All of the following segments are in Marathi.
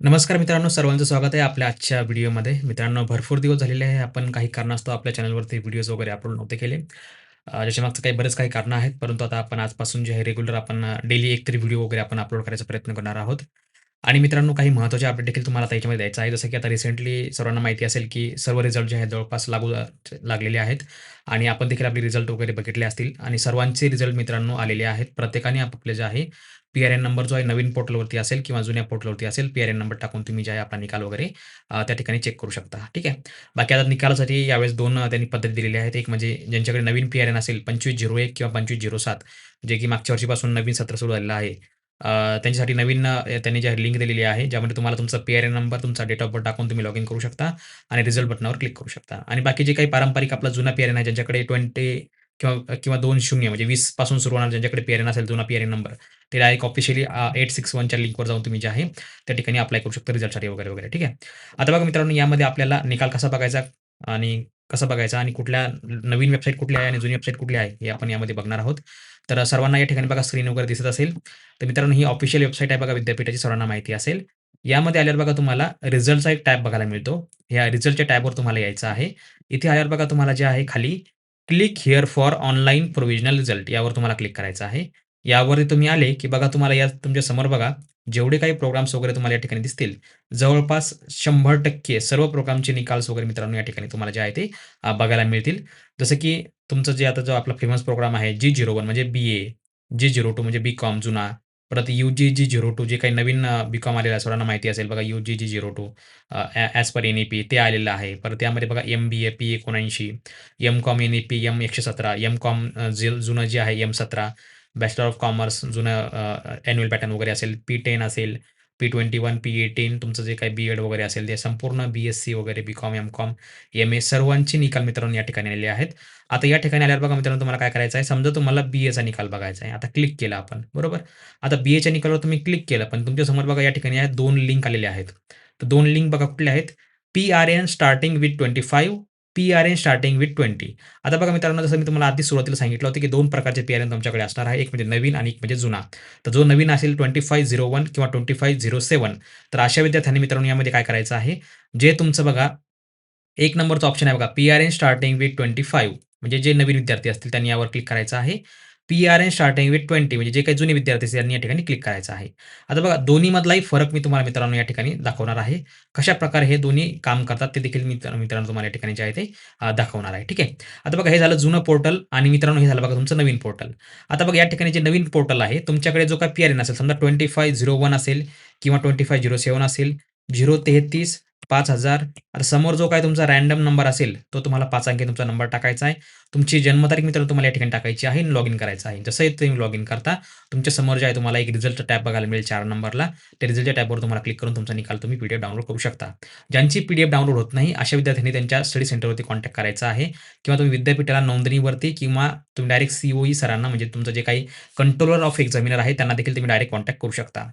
नमस्कार मित्रांनो, सर्वांचं स्वागत आहे आपल्या आजच्या व्हिडिओमध्ये. मित्रांनो, भरपूर दिवस झालेले आहे. आपण काही कारणास्तव आपल्या चॅनलवरती व्हिडिओज वगैरे अपलोड नव्हते केले. त्याच्यामागचं बरेच काही कारणं आहेत. परंतु आता आपण आजपासून जे आहे रेग्युलर आपण डेली एक तरी व्हिडिओ वगैरे आपण अपलोड करायचा प्रयत्न करणार आहोत. आणि मित्रांनो, काही महत्त्वाचे अपडेट देखील तुम्हाला आता याच्यामध्ये द्यायचं आहे. जसं की आता रिसेंटली सर्वांना माहिती असेल, की सर्व रिझल्ट जे आहेत जवळपास लागलेले आहेत आणि आपण देखील आपले रिझल्ट वगैरे बघितले असतील आणि सर्वांचे रिझल्ट मित्रांनो आलेले आहेत. प्रत्येकाने आपापले जे आहे पी-आर-एन नंबर जो आहे नवीन पोर्टलवरती असेल किंवा जुन्या पोर्टलवरती असेल, पी-आर-एन नंबर टाकून तुम्ही जे आहे आपला निकाल वगैरे त्या ठिकाणी चेक करू शकता. ठीक आहे. बाकी आता निकालासाठी यावेळेस 2 त्यांनी पद्धती दिलेल्या आहेत. एक म्हणजे ज्यांच्याकडे नवीन पी-आर-एन असेल 2501 किंवा 2507 जे की मागच्या वर्षीपासून नवीन सत्र सुरू झालेलं आहे. त्यांच्यासाठी नवीन त्यांनी जी लिंक दिलेली आहे, ज्यामध्ये तुम्हाला तुमचा पी-आर-एन नंबर, तुमचा डेट ऑफ बर्थ टाकून तुम्ही लॉगिन करू शकता आणि रिझल्ट बटनावर क्लिक करू शकता. आणि बाकी जे काही पारंपरिक आपला जुना पी-आर-एन आहे, ज्यांच्याकडे 20 किंवा किंवा 20 म्हणजे 20 पासून सुरू होणार ज्यांच्याकडे पी-आर-एन असेल, जुना पी-आर-एन नंबर, ते डायरेक्ट ऑफिशियली 861च्या लिंकवर जाऊन तुम्ही जे आहे, त्या ठिकाणी अप्लाय करू शकता रिझल्टसाठी वगैरे, वगैरे. ठीक आहे. आता बघा मित्रांनो, यामध्ये आपल्याला निकाल कसा बघायचा आणि कसा बघायचा आणि कुठल्या नवीन वेबसाईट कुठली आहे आणि जुनी वेबसाईट कुठली आहे, हे आपण यामध्ये बघणार आहोत. तर सर्वांना या ठिकाणी बघा स्क्रीन वगैरे दिसत असेल. तर मित्रांनो, ही ऑफिशियल वेबसाईट आहे बघा विद्यापीठाची, सर्वांना माहिती असेल. यामध्ये आल्यावर बघा तुम्हाला रिझल्टचा एक टॅब बघायला मिळतो. या रिझल्टच्या टॅबवर तुम्हाला यायचं आहे. इथे आल्यावर बघा तुम्हाला जे आहे खाली click here for online provisional result यावर तुम्हाला क्लिक करायचं आहे. यावरती तुम्ही आले, की बघा तुम्हाला या तुमच्या समोर बघा जेवढे काही प्रोग्राम्स वगैरे तुम्हाला या ठिकाणी दिसतील, जवळपास 100% सर्व प्रोग्रामचे निकाल्स वगैरे मित्रांनो या ठिकाणी तुम्हाला जे आहे ते बघायला मिळतील. जसं की तुमचं जे आता जो आपला फेमस प्रोग्राम आहे G01 म्हणजे बी-ए, G02 म्हणजे बी-कॉम जुना, परत UG-G02 जे काही नवीन बी-कॉम आलेलं आहे सर्वांना माहिती असेल बघा UG-G02 ॲज पर एन-ई-पी ते आलेलं आहे. परत त्यामध्ये बघा MBA P79, M.Com N-E-P M117, M.Com जुनं जे आहे M17, बॅचलर ऑफ कॉमर्स जुनं ॲन्युअल पॅटर्न वगैरे असेल, P10 असेल, P21, P18 तुमचं जे काही बी-एड वगैरे असेल, ते संपूर्ण बी-एस-सी वगैरे बी-कॉम, एम-कॉम, एम-ए सर्वांचे निकाल मित्रांनो या ठिकाणी आलेले आहेत. आता या ठिकाणी आल्यावर बघा मित्रांनो तुम्हाला काय करायचं आहे, समजा तुम्हाला बी-एचा निकाल बघायचा आहे. आता क्लिक केला आपण, बरोबर? आता बी-एच्या निकालावर तुम्ही क्लिक केलं, पण तुमच्यासमोर बघा या ठिकाणी 2 लिंक आलेल्या आहेत. तर 2 लिंक बघा कुठल्या आहेत? P-R-N starting with 25, P-R-N starting with 20. आता बघा मित्रांनो, जसं मी तुम्हाला आधी सुरुवातीला सांगितलं होतं, की 2 प्रकारचे पी-आर-एन तुमच्याकडे असणार आहे. एक म्हणजे नवीन आणि एक म्हणजे जुना. तर जो नवीन असेल 2501 किंवा 2507 तर अशा विद्यार्थ्यांनी मित्रांनो यामध्ये काय करायचं आहे, जे तुमचं बघा 1 नंबरचा ऑप्शन आहे बघा, पी-आर-एन स्टार्टिंग विथ 25 म्हणजे जे नवीन विद्यार्थी असतील त्यांनी यावर क्लिक करायचं आहे. पी-आर-एन स्टार्टिंग विथ 20 म्हणजे जे काही जुने विद्यार्थी असतील त्यांनी या ठिकाणी क्लिक करायचं आहे. आता बघा दोन्हीमधलाही फरक मी तुम्हाला मित्रांनो या ठिकाणी दाखवणार आहे. कशाप्रकारे हे दोन्ही काम करतात ते देखील मित्रांनो तुम्हाला या ठिकाणी जे आहे ते दाखवणार आहे. ठीक आहे. आता बघा हे झालं जुनं पोर्टल आणि मित्रांनो हे झालं बघा तुमचं नवीन पोर्टल. आता बघा या ठिकाणी जे नवीन पोर्टल आहे तुमच्याकडे जो काही पी-आर-एन असेल समजा 2501 असेल किंवा 2507 असेल, 033 5000 आता समोर जो काही तुमचा रँडम नंबर असेल, तो तुम्हाला 5 अंकी तुमचा नंबर टाकायचा आहे. तुमची जन्मतारीख मित्रांनो तुम्हाला या ठिकाणी टाकायची आहे आणि लॉगिन करायचं आहे. जसंही तुम्ही लॉगिन करता, तुमच्या समोर जे आहे तुम्हाला एक रिझल्टचा टॅब बघायला मिळेल 4 नंबरला. त्या रिझल्टच्या टॅबवर तुम्हाला क्लिक करून तुमचा निकाल तुम्ही पी डाउनलोड करू शकता. ज्यांची पी डाउनलोड होत नाही, अशा विद्यार्थ्यांनी त्यांच्या स्टडी सेंटरवरती कॉन्टॅक्ट करायचा आहे किंवा तुम्ही विद्यापीठाला नोंदणीवरती किंवा तुम्ही डायरेक्ट सी सरांना म्हणजे तुमचं जे काही कंट्रोलर ऑफ एक्झामिनर आहे, त्यांना देखील तुम्ही डायरेक्ट कॉन्टॅक्ट करू शकता.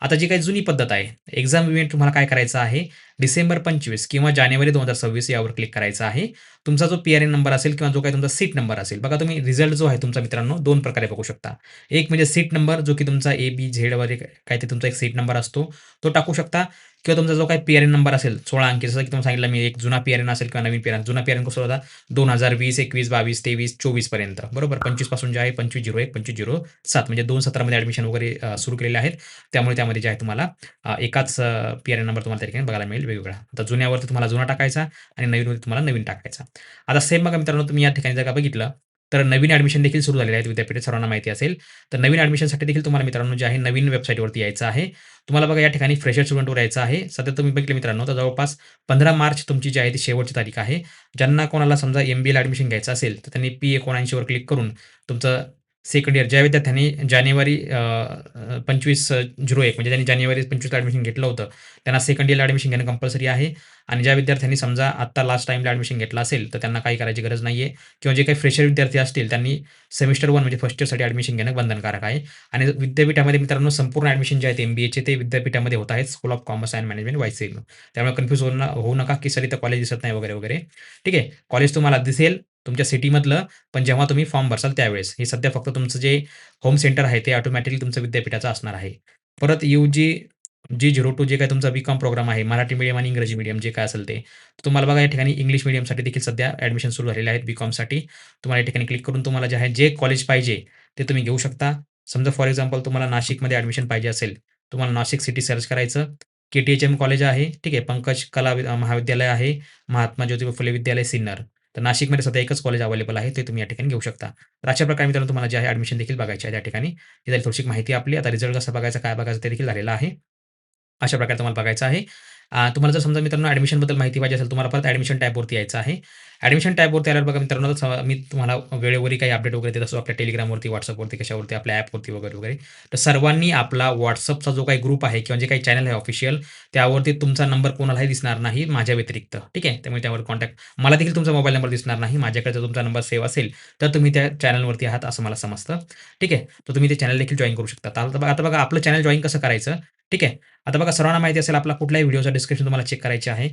आता जी काही जुनी पद्धत आहे, एक्झाम इव्हेंट तुम्हाला काय करायचं आहे, डिसेंबर 25 किंवा जानेवारी 2026 यावर क्लिक करायचं आहे. तुमचा जो पी-आर-एन नंबर असेल किंवा जो काही तुमचा सीट नंबर असेल, बघा तुम्ही रिझल्ट जो आहे तुमचा मित्रांनो 2 प्रकारे बघू शकता. एक म्हणजे सीट नंबर जो की तुमचा ए-बी-झेड वगैरे काही ते तुमचा एक सीट नंबर असतो, तो टाकू शकता किंवा तुमचा जो काही पी-आर-एन नंबर असेल 16 अंकी जसं की तुम्हाला सांगितलं मी एक जुना पी-आर-एन असेल किंवा नवीन पी-आर-एन. जुना पी-आर-एन कसं होता 2020, 21, 22, 23, 24 पर्यंत बरोबर. 25 पासून जे आहे 2501, 2507 म्हणजे 2 सत्रामध्ये ॲडमिशन वगैरे सुरू केलेले आहेत. त्यामुळे त्यामध्ये जे आहे तुम्हाला एकाच पी-आर-एन नंबर तुम्हाला त्या ठिकाणी बघायला मिळेल वेगवेगळा. आता जुन्यावरती तुम्हाला जुना टाकायचा आणि नवीनवरती तुम्हाला नवीन टाकायचा. आता सेम बघा मित्रांनो तुम्ही या ठिकाणी जर का बघितलं, तर नवीन ॲडमिशन देखील सुरू झालेले आहेत विद्यापीठात सर्वांना माहिती असेल. तर नवीन ॲडमिशनसाठी देखील तुम्हाला मित्रांनो जे आहे नवीन वेबसाईटवरती यायचं आहे. तुम्हाला बघा या ठिकाणी फ्रेशर स्टुडंटवर यायचं आहे. सध्या तुम्ही बघितलं मित्रांनो तर जवळपास 15 मार्च तुमची जी आहे ती शेवटची तारीख आहे. ज्यांना कोणाला समजा एम-बी-एला ॲडमिशन घ्यायचं असेल, तर त्यांनी P79 वर क्लिक करून तुमचं सेकंड इयर ज्या विद्यार्थ्यांनी जानेवारी 25/01 म्हणजे त्यांनी जानेवारी 25 ॲडमिशन घेतलं होतं, त्यांना सेकंड इयरला ॲडमिशन घेणं कंपल्सरी आहे आणि ज्या विद्यार्थ्यांनी समजा आत्ता लास्ट टाईमला ॲडमिशन घेतलं असेल, तर त्यांना काही करायची गरज नाहीये किंवा जे काही फ्रेशर विद्यार्थी असतील, त्यांनी सेमिस्टर 1 म्हणजे फर्स्ट इयरसाठी ॲडमिशन घेणं बंधनकारक आहे आणि विद्यापीठामध्ये मित्रांनो संपूर्ण ॲडमिशन जे आहेत एम-बी-एचे ते विद्यापीठामध्ये होत आहेत. School of commerce and management YCM. त्यामुळे कन्फ्यूज होऊ नका, की सर इथं कॉलेज दिसत नाही वगैरे, वगैरे. ठीक आहे. कॉलेज तुम्हाला दिसेल तुमच्या सिटीमधलं, पण जेव्हा तुम्ही फॉर्म भरसाल त्यावेळेस. हे सध्या फक्त तुमचं जे होम सेंटर आहे ते ऑटोमॅटिकली तुमचं विद्यापीठाचं असणार आहे. परत G02 जे काही तुमचा बी-कॉम प्रोग्राम आहे, मराठी मीडियम आणि इंग्रजी मीडियम जे काय असेल ते. तुम्हाला बघा या ठिकाणी इंग्लिश मीडियमसाठी देखील सध्या ॲडमिशन सुरू झालेले आहेत बी-कॉमसाठी. तुम्हाला या ठिकाणी क्लिक करून तुम्हाला जे आहे, जे कॉलेज पाहिजे ते तुम्ही घेऊ शकता. समजा फॉर एक्झाम्पल तुम्हाला नाशिकमध्ये ॲडमिशन पाहिजे असेल, तुम्हाला नाशिक सिटी सर्च करायचं. के-टी-एच-एम कॉलेज आहे, ठीक आहे. पंकज कला महाविद्यालय आहे, महात्मा ज्योतिबा फुले विद्यालय सिन्नर. तर नाशिकमध्ये सध्या एकच कॉलेज अवेलेबल आहे, ते तुम्ही या ठिकाणी घेऊ शकता. तर अशा प्रकारे मित्रांनो तुम्हाला जे आहे ॲडमिशन देखील बघायची आहे त्या ठिकाणी. ही झाली थोडीशी माहिती आपली. आता रिझल्ट कसा बघायचा, काय बघायचं ते देखील झालेलं आहे. अशा प्रकारे तुम्हाला बघायचं आहे. तुम्हाला जर समजा मित्रांनो ॲडमिशनबद्दल माहिती पाहिजे असेल, तुम्हाला परत ॲडमिशन टॅबवरती यायचं आहे. ॲडमिशन टॅबवरती आल्यावर बघा मित्रांनो, मी तुम्हाला वेळोवेळी काही अपडेट वगैरे देत असतो आपल्या Telegramवरती, WhatsAppवरती, कशावरती, आपल्या ॲपवरती वगैरे, वगैरे. तर सर्वांनी आपला WhatsAppचा जो काही ग्रुप आहे किंवा जे काही चॅनल आहे ऑफिशियल, त्यावरती तुमचा नंबर कोणालाही दिसणार नाही माझ्या व्यतिरिक्त, ठीक आहे. त्यामुळे त्यावर कॉन्टॅक्ट मला देखील तुमचा मोबाईल नंबर दिसणार नाही. माझ्याकडे जर तुमचा नंबर सेव्ह असेल, तर तुम्ही त्या चॅनलवरती आहात असं मला समजतं, ठीक आहे. तर तुम्ही ते चॅनल देखील जॉइन करू शकता. आता बघा आपलं चॅनल जॉइन कसं करायचं, ठीक आहे. आता बघा सर्वांना माहिती असेल आपला कुठल्याही व्हिडिओचं डिस्क्रिप्शन तुम्हाला चेक करायचे आहे.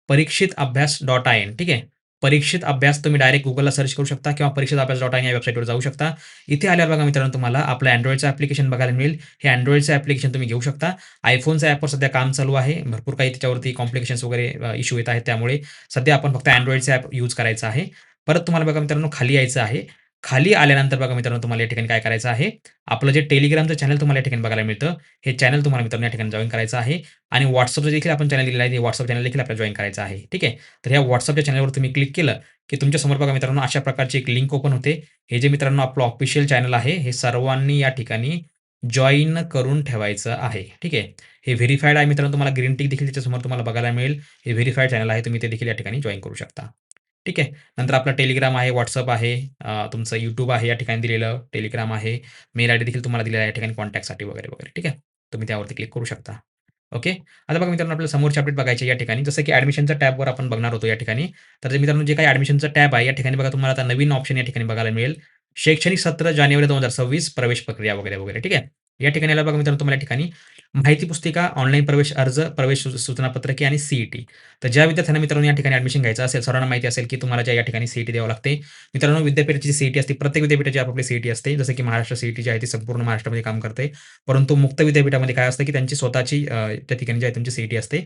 परीक्षित-अभ्यास.in ठीक आहे. परीक्षित अभ्यास तुम्ही डायरेक्ट Googleला सर्च करू शकता किंवा परीक्षित-अभ्यास.in या वेबसाईटवर जाऊ शकता. इथे आल्यावर बघा मित्रांनो तुम्हाला आपलं Androidचं ॲप्लिकेशन बघायला मिळेल. हे Androidचं ॲप्लिकेशन तुम्ही घेऊ शकता. iPhoneच्या ॲपवर सध्या काम चालू आहे. भरपूर काही त्याच्यावरती कॉम्प्लिकेशन्स वगैरे इश्यू येत आहेत. त्यामुळे सध्या आपण फक्त Androidचं ॲप यूज करायचं आहे. परत तुम्हाला बघा मित्रांनो खाली यायचं आहे. खाली आल्यानंतर बघा मित्रांनो तुम्हाला या ठिकाणी काय करायचं आहे, आपलं जे Telegramचं चॅनल तुम्हाला या ठिकाणी बघायला मिळतं. हे चॅनल तुम्हाला मित्रांनो या ठिकाणी जॉइन करायचं आहे आणि WhatsAppचं देखील आपण चॅनल दिलेलं आहे. ते WhatsApp चॅनल देखील आपल्याला जॉइन करायचं आहे. ठीक आहे. तर ह्या WhatsAppच्या चॅनलवर तुम्ही क्लिक केलं, की तुमच्यासमोर बघा मित्रांनो अशा प्रकारची एक लिंक ओपन होते. हे जे मित्रांनो आपलं ऑफिशियल चॅनल आहे, हे सर्वांनी या ठिकाणी जॉइन करून ठेवायचं आहे. ठीक आहे. हे व्हेरिफाईड आहे मित्रांनो. तुम्हाला ग्रीन टिक देखील त्याच्यासमोर तुम्हाला बघायला मिळेल. हे व्हेरिफाईड चॅनल आहे. तुम्ही ते देखील या ठिकाणी जॉइन करू शकता. ठीक आहे. नंतर आपला Telegram आहे, WhatsApp आहे, तुमचं YouTube आहे या ठिकाणी दिलेलं, Telegram आहे, मेल आयडी देखील तुम्हाला दिलेला आहे या ठिकाणी कॉन्टॅक्टसाठी वगैरे, वगैरे. ठीक आहे. तुम्ही त्यावरती क्लिक करू शकता. ओके. आता बघा मित्रांनो आपल्याला समोरची अपडेट बघायची आहे या ठिकाणी. जसं की ॲडमिशनच्या टॅबवर आपण बघणार होतो या ठिकाणी. तर मित्रांनो जे काही ॲडमिशनचं टॅब आहे या ठिकाणी बघा तुम्हाला आता नवीन ऑप्शन या ठिकाणी बघायला मिळेल. शैक्षणिक सत्र जानेवारी 2026 प्रवेश प्रक्रिया वगैरे, वगैरे. ठीक आहे. या ठिकाणी आल्यावर बघा मित्रांनो तुम्हाला या ठिकाणी माहिती पुस्तिका, ऑनलाईन प्रवेश अर्ज, प्रवेश सूचना पत्रके आणि सी तर ज्या विद्यार्थ्यांना मित्रांनो या ठिकाणी ॲडमिशन घ्यायचं असेल, सर्वांना माहिती असेल की तुम्हाला या ठिकाणी सी द्यावं लागते. मित्रांनो विद्यापीठाची सी असते. प्रत्येक विद्यापीठाची आपापली सी असते. जसं की महाराष्ट्र सी जी आहे ती संपूर्ण महाराष्ट्रामध्ये काम करते. परंतु मुक्त विद्यापीठामध्ये काय असतं की त्यांची स्वतःची त्या ठिकाणी जी आहे तुमची सी असते.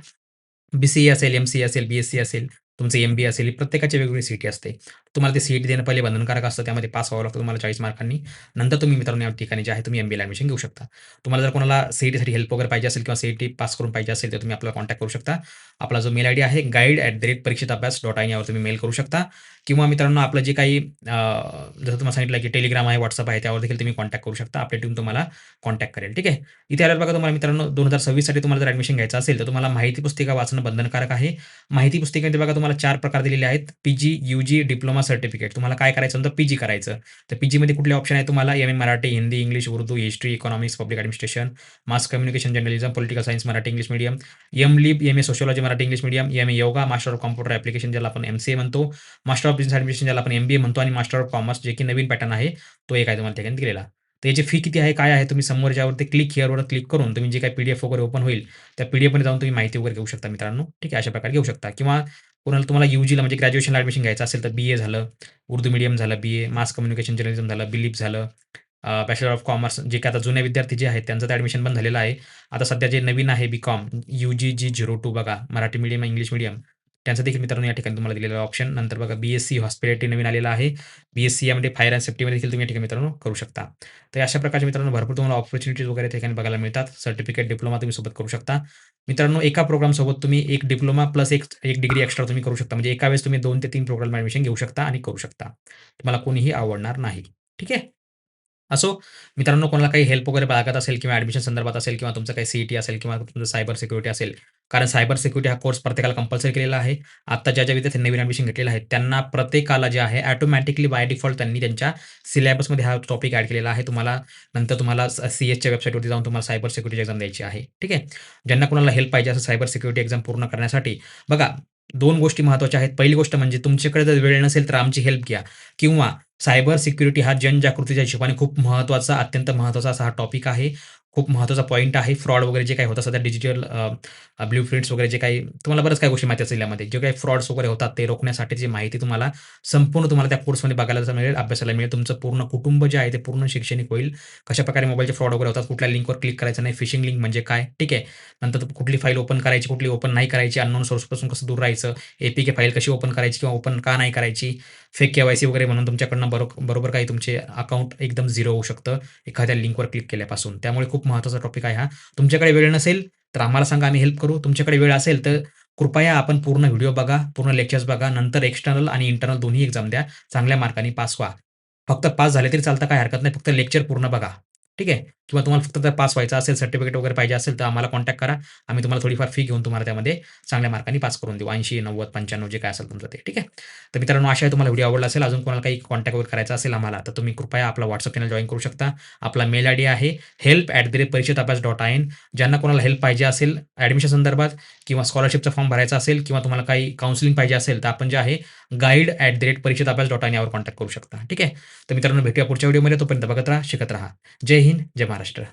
बी-सी-ए असेल, एम-सी-ए असेल, बी-एस-सी असेल, तुमचं एम-बी-ए असेल, प्रत्येकाची वेगवेगळी सी असते. तुम्हाला ते सी देणं पहिले बंधनकारक असतं. त्यामध्ये पास व्हावं लागतं तुम्हाला 40 मार्कांनी. नंतर तुम्ही मित्रांनो या ठिकाणी जे आहे तुम्ही एम-बी-एला ॲडमिशन घेऊ शकता. तुम्हाला जर कोणाला सी हेल्प वगैरे पाहिजे असेल किंवा सी पास करून पाहिजे असेल, तर तुम्ही आपल्याला कॉन्टॅक्ट करू शकता. आपला जो मेल आयडी आहे guide@परीक्षितअभ्यास.in यावर तुम्ही मेल करू शकता किंवा मित्रांनो आपलं जे काही जसं तुम्हाला सांगितलं की Telegram आहे, WhatsApp आहे, त्यावर देखील तुम्ही कॉन्टॅक्ट करू शकता. आपली टीम तुम्हाला कॉन्टॅक्ट करेल. ठीक आहे. इथे आल्यावर बघा तुम्हाला मित्रांनो 2026 साठी तुम्हाला जर ॲडमिशन घ्यायचं असेल, तर तुम्हाला माहिती पुस्तिका वाचणं बंधनकारक आहे. माहिती पुस्तिकेमध्ये बघा तुम्हाला 4 प्रकार दिलेले आहेत. PG, यू-जी, diploma, certificate. तुम्हाला काय करायचं तर पी-जी करायचं. तर पी-जीमध्ये कुठले ऑप्शन आहे तुम्हाला MA Marathi, Hindi, English, Urdu, history, economics, public administration, mass communication, journalism, political science, Marathi, English medium, M-Lib, MA sociology, Marathi, English medium, MA yoga, master of computer application ज्याला आपण एम-सी-ए म्हणतो, मास्टर ऑफ बिझनेस ॲडमिनिस्ट्रेशन ज्याला आपण एम-बी-ए म्हणतो आणि मास्टर ऑफ कॉमर्स जे की नवीन पॅटर्न आहे, तो एक आहे तुम्हाला ठिकाणी दिलेला. तर याची फी किती आहे, काय आहे? तुम्ही समोर ज्यावरती क्लिक हिअरवर क्लिक करून तुम्ही जे काही पी-डी-एफ वगैरे ओपन होईल, त्या पी-डी-एफमध्ये जाऊन तुम्ही माहिती वगैरे घेऊ शकता मित्रांनो. ठीक आहे. अशा प्रकारे घेऊ शकता किंवा कोणाला तुम्हाला यू-जीला म्हणजे ग्रॅज्युएशनला ॲडमिशन घ्यायचं असेल, तर बी-ए झालं, उर्दू मीडियम झालं, बी-ए, मास कम्युनिकेशन जर्नलिझम झालं, बिलीप झालं, बॅचलर ऑफ कॉमर्स जे काही आता जुने विद्यार्थी जे आहेत त्यांचं तर ॲडमिशन बंद झालेलं आहे. आता सध्या जे नवीन आहे बी-कॉम यू-जी-जी-02 बघा, मराठी मीडियम, इंग्लिश मीडियम त्यांचं देखील मित्रांनो या ठिकाणी तुम्हाला दिलेलं ऑप्शन. नंतर बघा बी-एस-सी हॉस्पिटॅलिटी नवीन आलेलं आहे. बी-एस-सी यामध्ये फायर अँड सेफ्टीमध्ये देखील तुम्ही या ठिकाणी मित्रांनो करू शकता. तर अशा प्रकारचे मित्रांनो भरपूर तुम्हाला अपॉर्च्युनिटीज वगैरे त्या ठिकाणी बघायला मिळतात. सर्टिफिकेट, डिप्लोमा तुम्ही सोबत करू शकता. मित्रांनो एका प्रोग्रामसोबत तुम्ही एक डिप्लोमा प्लस एक डिग्री एक्स्ट्रा तुम्ही करू शकता. म्हणजे एका वेळेस तुम्ही 2 ते 3 प्रोग्राम ॲडमिशन घेऊ शकता आणि करू शकता. तुम्हाला कोणीही आवडणार नाही. ठीक आहे. असो, मित्रांनो कोणाला काही हेल्प वगैरे लागत असेल किंवा ॲडमिशन संदर्भात असेल किंवा तुमचं काही सी असेल किंवा तुमचं सायबर सिक्युरिटी असेल. कारण सायबर सिक्युरिटी हा कोर्स प्रत्येकाला कंपल्सरी केलेला आहे. आता ज्या विद्यार्थ्यांनी नवीन ॲडमिशन घेतलेलं आहे, त्यांना प्रत्येकाला जे आहे ऑटोमॅटिकली बाय डिफॉल्ट त्यांनी त्यांच्या सिलेबसमध्ये हा टॉपिक ॲड केलेला आहे. नंतर तुम्हाला सी-एसच्या वेबसाईटवरती जाऊन तुम्हाला सायबर सिक्युरिटी एक्झाम द्यायची आहे. ठीक आहे. ज्यांना कोणाला हेल्प पाहिजे असेल सायबर सिक्युरिटी एक्झाम पूर्ण करण्यासाठी, बघा 2 गोष्टी महत्त्वाच्या आहेत. पहिली गोष्ट म्हणजे तुमच्याकडे जर वेळ नसेल तर आमची हेल्प घ्या किंवा सायबर सिक्युरिटी हा जनजागृतीच्या हिशोबाने खूप महत्त्वाचा, अत्यंत महत्त्वाचा असा हा टॉपिक आहे. खूप महत्त्वाचा पॉइंट आहे. फ्रॉड वगैरे जे काही होतं सध्या डिजिटल ब्लूप्रिंट्स वगैरे जे काही तुम्हाला बऱ्याच काही गोष्टी माहिती असतील यामध्ये. जे काही फ्रॉड्स वगैरे होतात ते रोखण्यासाठीची माहिती तुम्हाला संपूर्ण तुम्हाला त्या कोर्समध्ये बघायला मिळेल, अभ्यासाला मिळेल. तुमचं पूर्ण कुटुंब जे आहे ते पूर्ण शैक्षणिक होईल. कशाप्रकारे मोबाईलचे फ्रॉड वगैरे होतात, कुठल्या लिंकवर क्लिक करायचं नाही, फिशिंग लिंक म्हणजे काय, ठीक आहे. नंतर कुठली फाईल ओपन करायची, कुठली ओपन नाही करायची, अननोन सोर्सपासून कसं दूर राहायचं, ए फाईल कशी ओपन करायची किंवा ओपन का नाही करायची, फेक के-वाय-सी वगैरे म्हणून तुमच्याकडनं बरोबर काही तुमचे अकाउंट एकदम झिरो होऊ शकतं, एखाद्या लिंकवर क्लिक केल्यापासून. त्यामुळे खूप महत्त्वाचा टॉपिक आहे हा. तुमच्याकडे वेळ नसेल, तर आम्हाला सांगा, आम्ही हेल्प करू. तुमच्याकडे वेळ असेल, तर कृपया आपण पूर्ण व्हिडिओ बघा, पूर्ण लेक्चर्स बघा. नंतर एक्स्टर्नल आणि इंटर्नल दोन्ही एक्झाम द्या. चांगल्या मार्कांनी पास व्हा. फक्त पास झाले तरी चालतं, काही हरकत नाही. फक्त लेक्चर पूर्ण बघा. ठीक आहे? किंवा तुम्हाला फक्त जर पास व्हायचं असेल, सर्टिफिकेट वगैरे पाहिजे असेल, तर आम्हाला कॉन्टॅक्ट करा. आम्ही तुम्हाला थोडीफार फी घेऊन तुम्हाला त्यामध्ये चांगल्या मार्कांनी पास करून देऊ. 80, 90, 95 जे काय असेल तुमचं ते. ठीक आहे? तर मित्रांनो, आशा आहे तुम्हाला व्हिडिओ आवडला असेल. अजून कोणाला काही कॉन्टॅक्ट वगैरे करायचा असेल आम्हाला, तर तुम्ही कृपया आपला WhatsApp चॅनल जॉइन करू शकता. आपला मेल आयडी आहे help@parikshataabhyas.in. ज्यांना कोणाला हेल्प पाहिजे असेल ॲडमिशन संदर्भात किंवा स्कॉलरशिपचा फॉर्म भरायचा असेल किंवा तुम्हाला काही काउन्सिलिंग पाहिजे असेल, तर आपण जे आहे guide@parikshataabhyas.in यावर कॉन्टॅक्ट करू शकता. ठीक आहे? तर मित्रांनो, भेटूया पुढच्या व्हिडिओमध्ये. तोपर्यंत बघत राहा, शिकत राहा. जय हिंद, जय महाराष्ट्र.